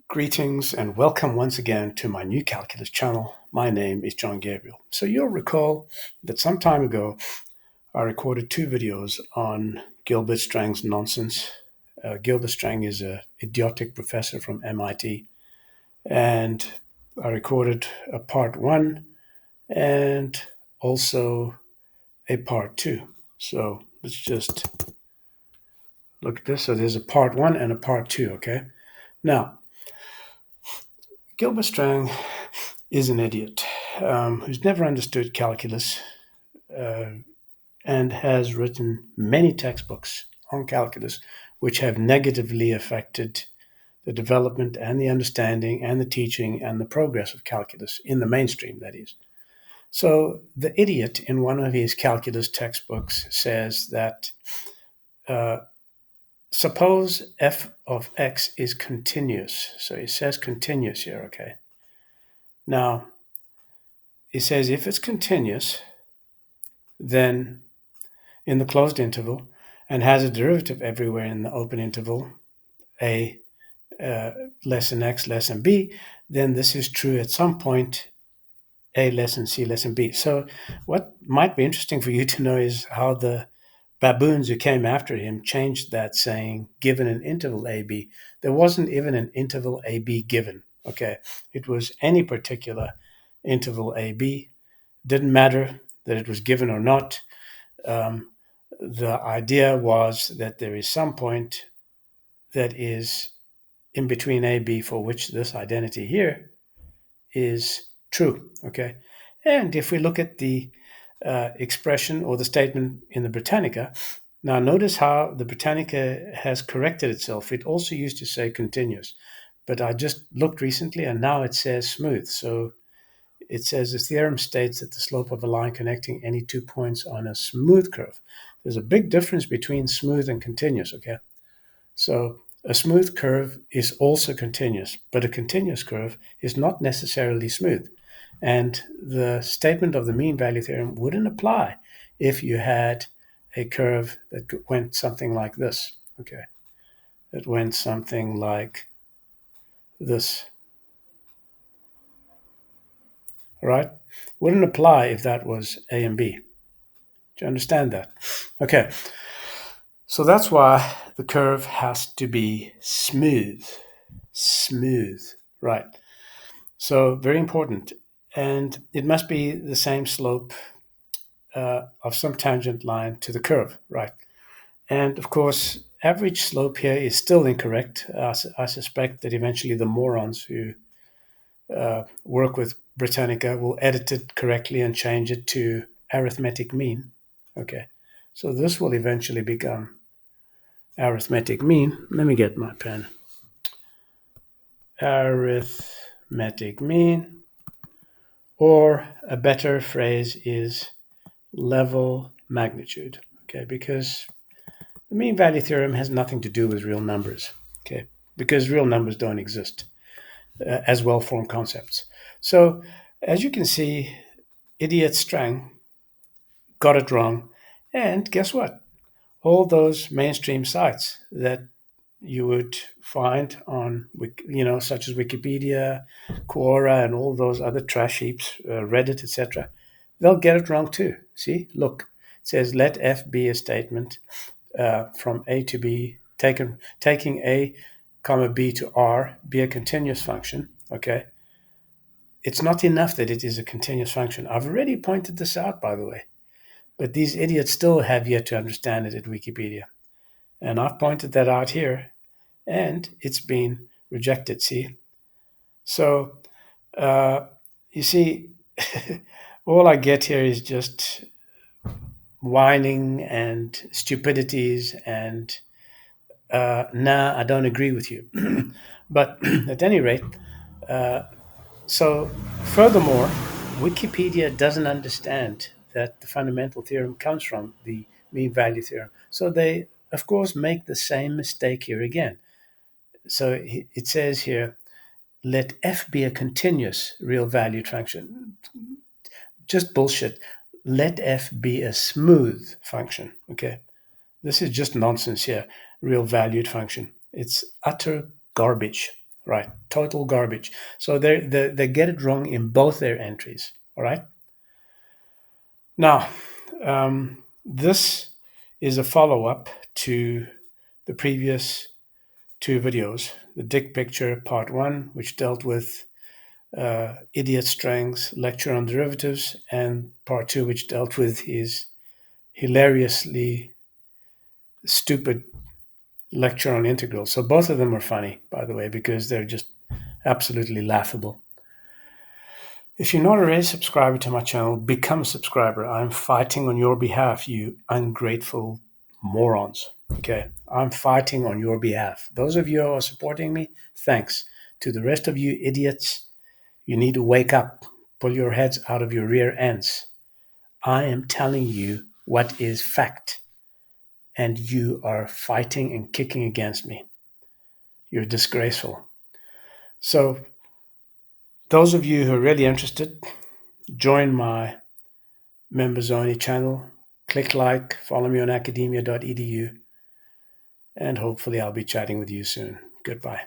Greetings and welcome once again to my new calculus channel. My name is John Gabriel. So you'll recall that some time ago I recorded two videos on Gilbert Strang's nonsense. Gilbert Strang is an idiotic professor from MIT, and I recorded a part one and also a part two. So let's just look at this. So there's a part one and a part two, okay? Now, Gilbert Strang is an idiot who's never understood calculus and has written many textbooks on calculus which have negatively affected the development and the understanding and the teaching and the progress of calculus in the mainstream, that is. So the idiot in one of his calculus textbooks says that suppose f of x is continuous. So he says continuous here, okay? Now, he says if it's continuous, then in the closed interval and has a derivative everywhere in the open interval, a less than x less than b, then this is true at some point a less than c less than b. So what might be interesting for you to know is how the baboons who came after him changed that, saying given an interval ab. There wasn't even an interval ab given, okay? It was any particular interval ab. Didn't matter that it was given or not. The idea was that there is some point that is in between a, b, for which this identity here is true, okay? And if we look at the expression or the statement in the Britannica, now notice how the Britannica has corrected itself. It also used to say continuous, but I just looked recently and now it says smooth. So it says the theorem states that the slope of a line connecting any 2 points on a smooth curve. There's a big difference between smooth and continuous, okay? So a smooth curve is also continuous, but a continuous curve is not necessarily smooth. And the statement of the mean value theorem wouldn't apply if you had a curve that went something like this, okay? That went something like this. All right? Wouldn't apply if that was A and B. Do you understand that? Okay. So that's why the curve has to be smooth. Smooth. Right. So very important. And it must be the same slope of some tangent line to the curve. Right. And of course, average slope here is still incorrect. I suspect that eventually the morons who work with Britannica will edit it correctly and change it to arithmetic mean. Okay, so this will eventually become arithmetic mean. Let me get my pen. Arithmetic mean, or a better phrase is level magnitude. Okay, because the mean value theorem has nothing to do with real numbers. Okay, because real numbers don't exist as well-formed concepts. So as you can see, idiot Strang got it wrong. And guess what? All those mainstream sites that you would find on, such as Wikipedia, Quora, and all those other trash heaps, Reddit, etc., they'll get it wrong too. See, look, it says let f be a statement from A to B, taking A, comma B to R, be a continuous function. Okay, it's not enough that it is a continuous function. I've already pointed this out, by the way. But these idiots still have yet to understand it at Wikipedia. And I've pointed that out here, and it's been rejected, see? So, you see, all I get here is just whining and stupidities and, nah, I don't agree with you. But at any rate, so furthermore, Wikipedia doesn't understand that the fundamental theorem comes from the mean value theorem. So they, of course, make the same mistake here again. So it says here, let f be a continuous real valued function. Just bullshit. Let f be a smooth function. Okay. This is just nonsense here. Real valued function. It's utter garbage. right? Total garbage. So they get it wrong in both their entries, all right? Now, this is a follow-up to the previous two videos, the dick picture part 1, which dealt with Idiot Strang's lecture on derivatives, and part 2, which dealt with his hilariously stupid lecture on integrals. So both of them are funny, by the way, because they're just absolutely laughable. If you're not already a subscriber to my channel, become a subscriber. I'm fighting on your behalf, you ungrateful morons. Okay, I'm fighting on your behalf. Those of you who are supporting me, thanks. To the rest of you idiots, you need to wake up, pull your heads out of your rear ends. I am telling you what is fact, and you are fighting and kicking against me. You're disgraceful. So, those of you who are really interested, join my members only channel. Click like, follow me on academia.edu, and hopefully I'll be chatting with you soon. Goodbye.